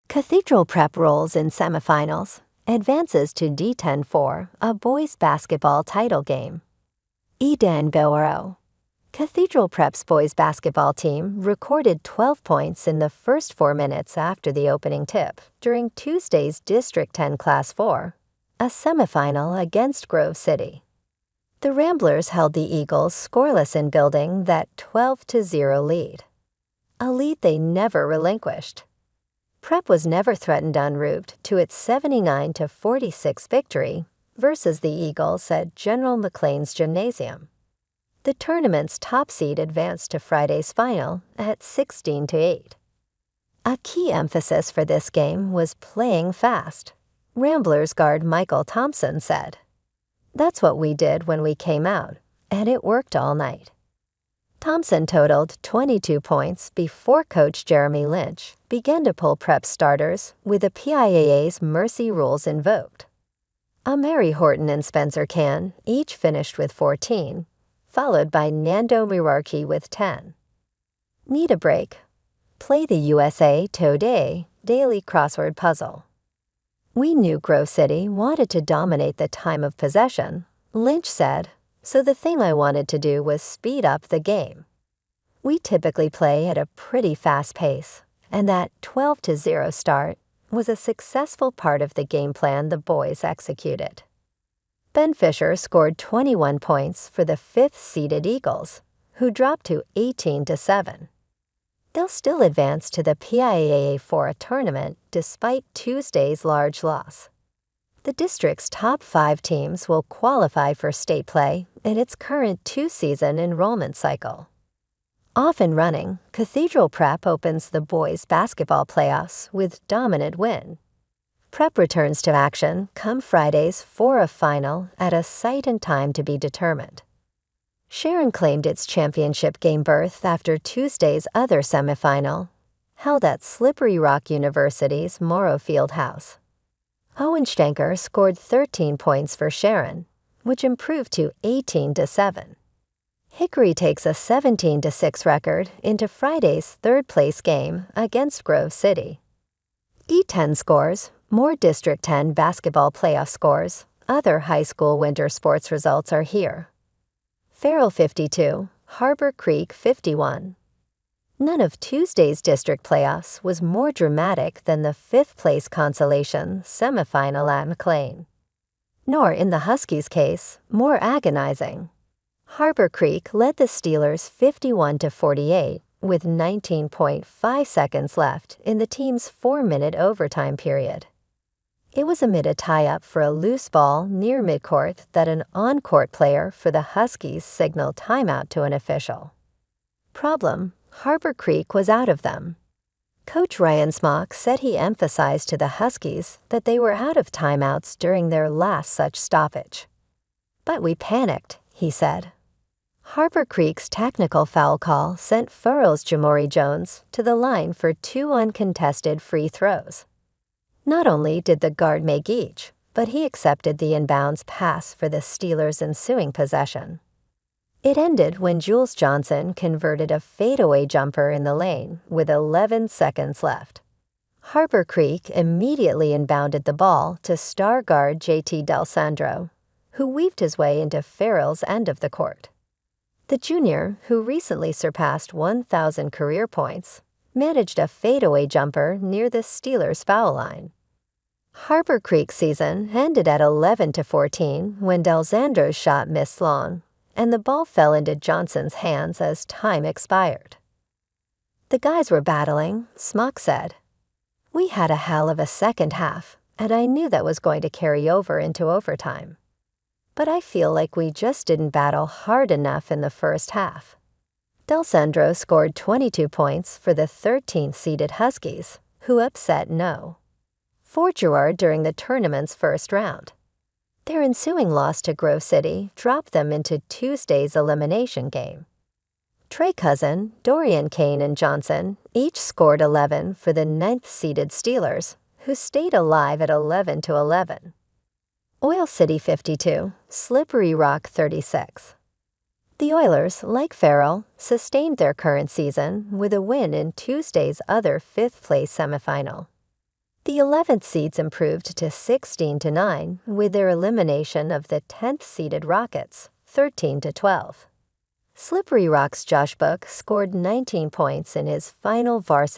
Cathedral Prep rolls in semifinals, advances to D-10 for a boys basketball title game. Eden Bowero. Cathedral Prep's boys basketball team recorded 12 points in the first 4 minutes after the opening tip during Tuesday's District 10 Class 4, a semifinal against Grove City. The Ramblers held the Eagles scoreless in building that 12-0 lead, a lead they never relinquished. Prep was never threatened en route to its 79-46 victory versus the Eagles at General McLean's Gymnasium. The tournament's top seed advanced to Friday's final at 16-8. A key emphasis for this game was playing fast, Ramblers guard Michael Thompson said. "That's what we did when we came out, and it worked all night." Thompson totaled 22 points before coach Jeremy Lynch began to pull Prep starters with the PIAA's mercy rules invoked. Mary Horton and Spencer Can each finished with 14, followed by Nando Mirarki with 10. Need a break? Play the USA Today Daily Crossword Puzzle. "We knew Grove City wanted to dominate the time of possession," Lynch said, "so the thing I wanted to do was speed up the game. We typically play at a pretty fast pace, and that 12-0 start was a successful part of the game plan the boys executed." Ben Fisher scored 21 points for the 5th-seeded Eagles, who dropped to 18-7. They'll still advance to the PIAA 4 tournament despite Tuesday's large loss. The district's top 5 teams will qualify for state play in its current 2-season enrollment cycle. Off and running, Cathedral Prep opens the boys' basketball playoffs with dominant win. Prep returns to action come Fridays for a final at a site and time to be determined. Sharon claimed its championship game berth after Tuesday's other semifinal, held at Slippery Rock University's Morrow Field House. Owen Stanker scored 13 points for Sharon, which improved to 18-7. Hickory takes a 17-6 record into Friday's third-place game against Grove City. D-10 scores, more District 10 basketball playoff scores, other high school winter sports results are here. Farrell 52, Harbor Creek 51. None of Tuesday's district playoffs was more dramatic than the 5th-place consolation semifinal at McLean. Nor, in the Huskies' case, more agonizing. Harbor Creek led the Steelers 51-48 with 19.5 seconds left in the team's 4-minute overtime period. It was amid a tie-up for a loose ball near midcourt that an on-court player for the Huskies signaled timeout to an official. Problem: Harbor Creek was out of them. Coach Ryan Smock said he emphasized to the Huskies that they were out of timeouts during their last such stoppage. "But we panicked," he said. Harbor Creek's technical foul call sent Furrow's Jamori Jones to the line for 2 uncontested free throws. Not only did the guard make each, but he accepted the inbounds pass for the Steelers' ensuing possession. It ended when Jules Johnson converted a fadeaway jumper in the lane with 11 seconds left. Harbor Creek immediately inbounded the ball to star guard JT Del Sandro, who weaved his way into Farrell's end of the court. The junior, who recently surpassed 1,000 career points, managed a fadeaway jumper near the Steelers' foul line. Harbor Creek's season ended at 11-14 when Del Sandro's shot missed long, and the ball fell into Johnson's hands as time expired. "The guys were battling," Smock said. "We had a hell of a second half, and I knew that was going to carry over into overtime. But I feel like we just didn't battle hard enough in the first half." Del Sandro scored 22 points for the 13th-seeded Huskies, who upset No. 4 Girard during the tournament's first round. Their ensuing loss to Grove City dropped them into Tuesday's elimination game. Trey Cousin, Dorian Kane, and Johnson each scored 11 for the 9th-seeded Steelers, who stayed alive at 11-11. Oil City 52, Slippery Rock 36. The Oilers, like Farrell, sustained their current season with a win in Tuesday's other 5th-place semifinal. The 11th seeds improved to 16-9 with their elimination of the 10th-seeded Rockets, 13-12. Slippery Rock's Josh Book scored 19 points in his final varsity